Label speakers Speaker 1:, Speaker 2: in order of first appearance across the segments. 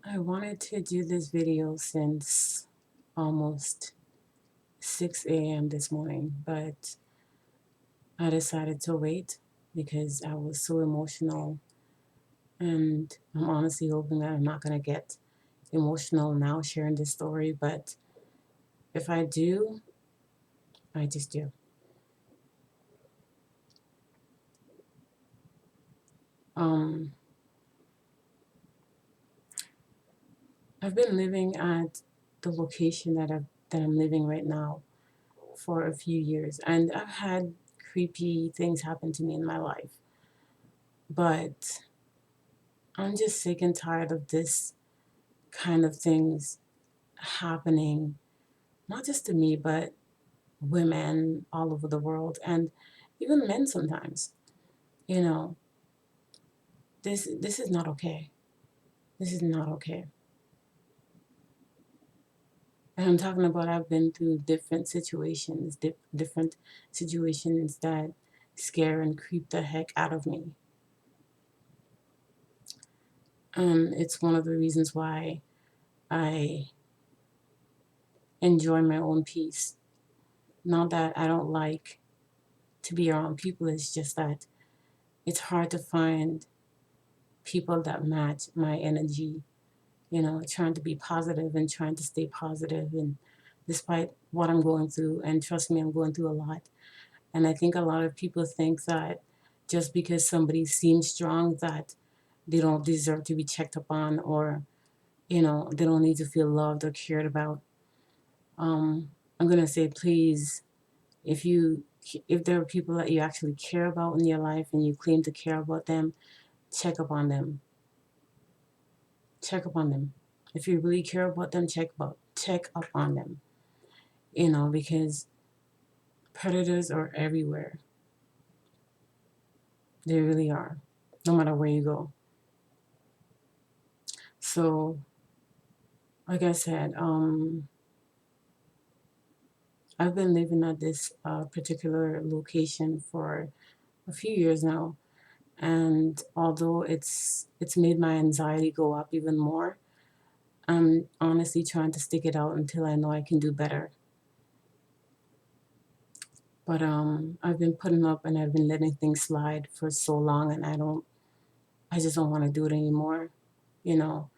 Speaker 1: I wanted to do this video since almost 6 a.m. this morning, but I decided to wait because I was so emotional, and I'm honestly hoping that I'm not going to get emotional now sharing this story, but if I do, I just do. Um, I've been living at the location that I'm living right now for a few years, and I've had creepy things happen to me in my life, but I'm just sick and tired of this kind of things happening, not just to me, but women all over the world, and even men sometimes. You know, this is not okay. This is not okay. And I'm talking about I've been through different situations that scare and creep the heck out of me. It's one of the reasons why I enjoy my own peace. Not that I don't like to be around people, it's just that it's hard to find people that match my energy, trying to be positive and trying to stay positive and despite what I'm going through, and trust me, I'm going through a lot. And I think a lot of people think that just because somebody seems strong that they don't deserve to be checked upon, or they don't need to feel loved or cared about. I'm going to say, please, if you if there are people that you actually care about in your life and you claim to care about them, check up on them. Check up on them. If you really care about them, check up on them. Because predators are everywhere. They really are. No matter where you go. So, like I said, I've been living at this particular location for a few years now, and although it's made my anxiety go up even more, I'm honestly trying to stick it out until I know I can do better. But I've been putting up and I've been letting things slide for so long, and I just don't want to do it anymore. You know,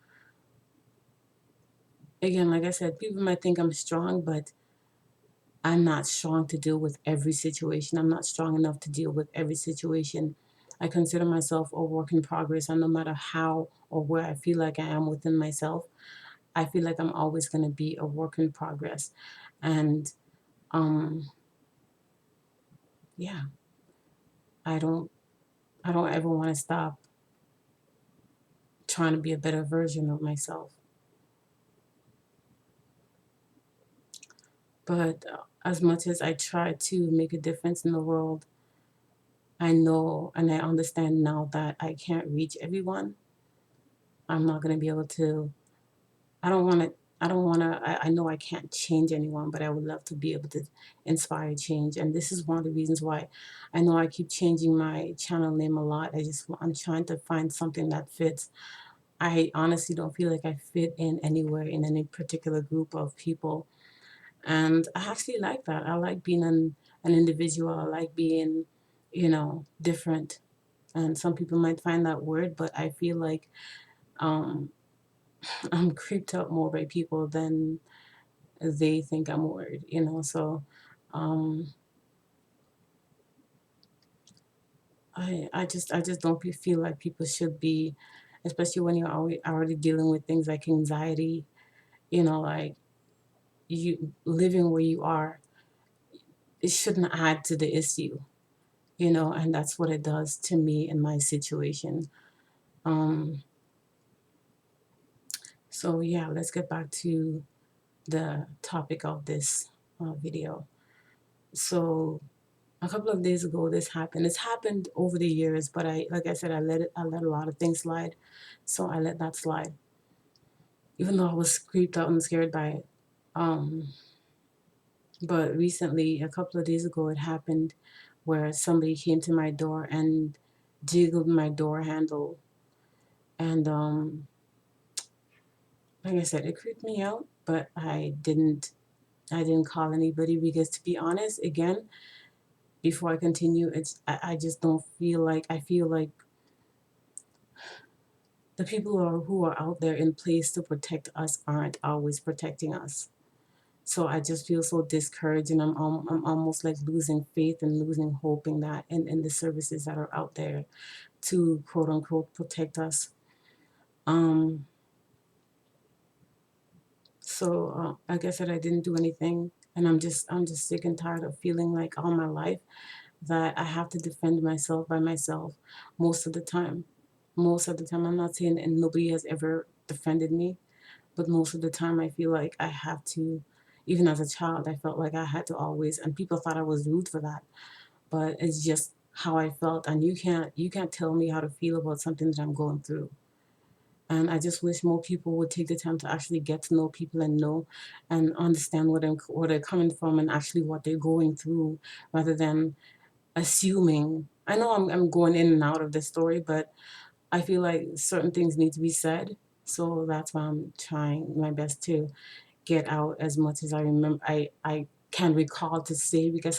Speaker 1: again, like I said, people might think I'm strong, but I'm not strong to deal with every situation. I'm not strong enough to deal with every situation. I consider myself a work in progress, and no matter how or where I feel like I am within myself, I feel like I'm always going to be a work in progress. And um, yeah, I don't I don't ever want to stop trying to be a better version of myself. But as much as I try to make a difference in the world, I know and I understand now that I can't reach everyone. I'm not going to be able to. I don't want to. I don't want to. I know I can't change anyone, but I would love to be able to inspire change. And this is one of the reasons why I know I keep changing my channel name a lot. I'm trying to find something that fits. I honestly don't feel like I fit in anywhere in any particular group of people. And I actually like that. I like being an individual. I like being, different. And some people might find that weird, but I feel like um, I'm creeped out more by people than they think I'm weird. So um, I just don't feel like people should be, especially when you're already dealing with things like anxiety, like you living where you are, it shouldn't add to the issue. And that's what it does to me in my situation. Um, so yeah, let's get back to the topic of this video. So a couple of days ago, this happened. It's happened over the years, but like I said, I let a lot of things slide. So I let that slide, even though I was creeped out and scared by it. Um, but recently, a couple of days ago, it happened where somebody came to my door and jiggled my door handle, and like I said, it creeped me out, but I didn't call anybody because, to be honest, again, before I continue, I just don't feel like I feel like the people who are out there in place to protect us aren't always protecting us. So I just feel so discouraged, and I'm almost like losing faith and losing hope in that, in the services that are out there to quote unquote protect us. Um, like I said, I didn't do anything, and I'm just sick and tired of feeling like all my life that I have to defend myself by myself most of the time. Most of the time, I'm not saying and nobody has ever defended me, but most of the time I feel like I have to. Even as a child, I felt like I had to always, and people thought I was rude for that, but it's just how I felt, and you can't tell me how to feel about something that I'm going through. And I just wish more people would take the time to actually get to know people and know and understand where they're coming from and actually what they're going through, rather than assuming. I know I'm going in and out of the story, but I feel like certain things need to be said. So that's why I'm trying my best to get out as much as I remember. I can recall to say, because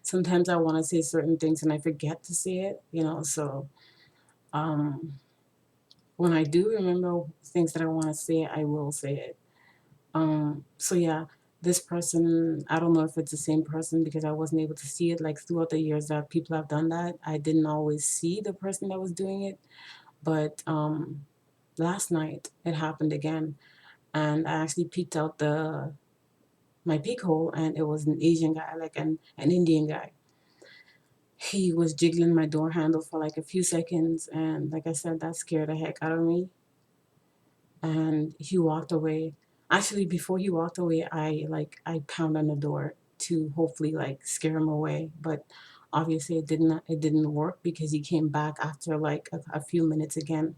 Speaker 1: sometimes I want to say certain things and I forget to say it. So um, when I do remember things that I want to say, I will say it. So yeah, this person, I don't know if it's the same person because I wasn't able to see it like throughout the years that people have done that. I didn't always see the person that was doing it, but last night it happened again, and I actually peeked out the my peek hole, and it was an Asian guy, like an Indian guy. He was jiggling my door handle for like a few seconds, and like I said, that scared the heck out of me. And he walked away. Actually, before he walked away, I pounded on the door to hopefully like scare him away, but obviously it didn't work because he came back after like a few minutes again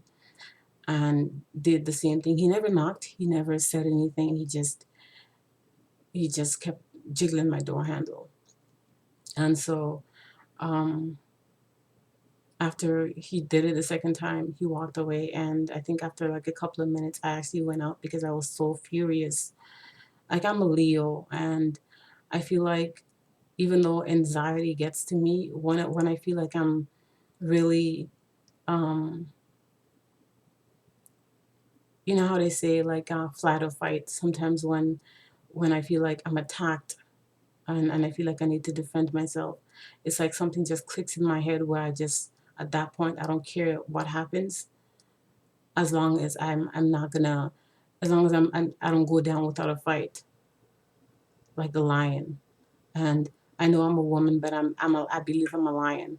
Speaker 1: and did the same thing. He never knocked, he never said anything. He just kept jiggling my door handle. And so um after he did it the second time, he walked away, and I think after like a couple of minutes I actually went out because I was so furious. Like, I'm a Leo, and I feel like even though anxiety gets to me, when I feel like I'm really, um, you know how they say like flight or fight. Sometimes when I feel like I'm attacked, and I feel like I need to defend myself, it's like something just clicks in my head where I just, at that point, I don't care what happens, as long as I'm not gonna, as long as I don't go down without a fight like the lion. And I know I'm a woman, but I believe I'm a lion.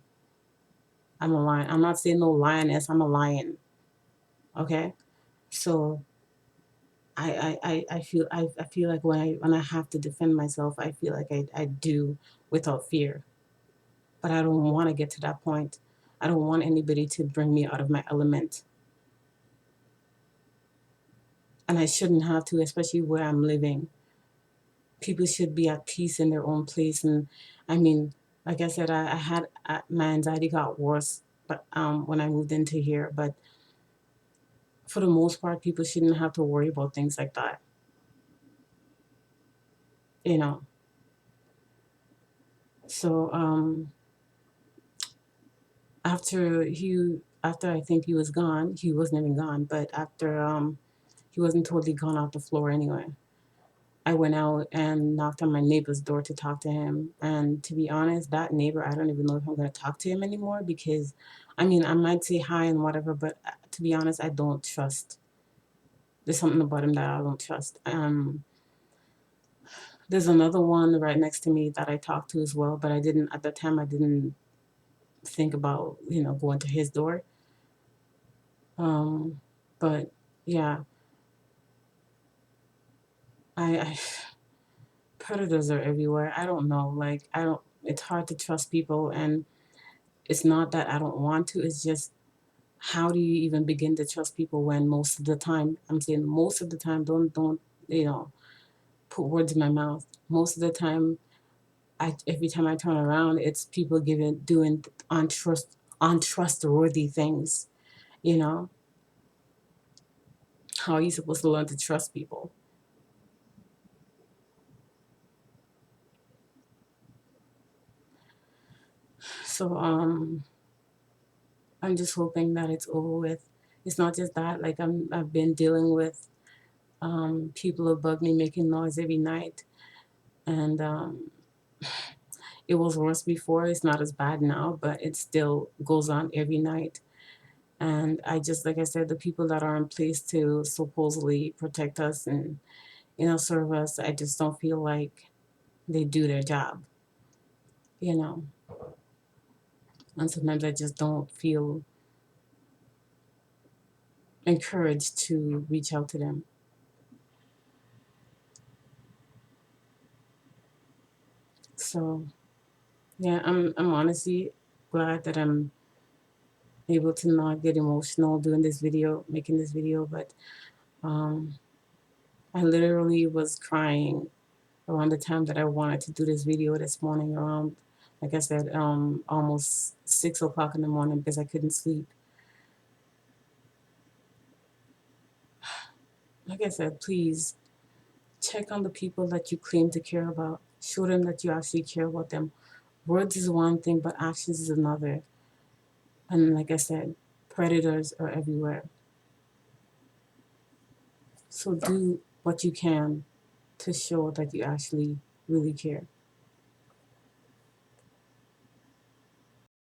Speaker 1: I'm a lion. I'm not saying no lioness. I'm a lion. Okay. So I feel like when I have to defend myself, I feel like I do without fear. But I don't want to get to that point. I don't want anybody to bring me out of my element, and I shouldn't have to, especially where I'm living. People should be at peace in their own place. And I mean, like I said, I had my anxiety got worse, but when I moved into here. But for the most part, people shouldn't have to worry about things like that. You know. So after I think he was gone, he wasn't even gone, but after he wasn't totally gone off the floor anyway. I went out and knocked on my neighbor's door to talk to him. And to be honest, that neighbor, I don't even know if I'm going to talk to him anymore because, I mean, I might say hi and whatever, but to be honest, I don't trust. There's something about him that I don't trust. There's another one right next to me that I talked to as well, but at the time, I didn't think about, going to his door. Um, but yeah, I predators are everywhere. I don't know. Like, I don't, it's hard to trust people. And it's not that I don't want to, it's just, how do you even begin to trust people when most of the time, I'm saying most of the time, don't, put words in my mouth. Most of the time, every time I turn around, it's people doing untrustworthy things, you know? How are you supposed to learn to trust people? So I'm just hoping that it's over with. It's not just that, like I've been dealing with people above me making noise every night, and it was worse before. It's not as bad now, but it still goes on every night. And I just, like I said, the people that are in place to supposedly protect us and, serve us, I just don't feel like they do their job, you know. And sometimes I just don't feel encouraged to reach out to them. So yeah, I'm honestly glad that I'm able to not get emotional doing this video, making this video, but um, I literally was crying around the time that I wanted to do this video this morning, around, like I said, almost 6 o'clock in the morning, because I couldn't sleep. Like I said, please check on the people that you claim to care about. Show them that you actually care about them. Words is one thing, but actions is another. And like I said, predators are everywhere. So do what you can to show that you actually really care.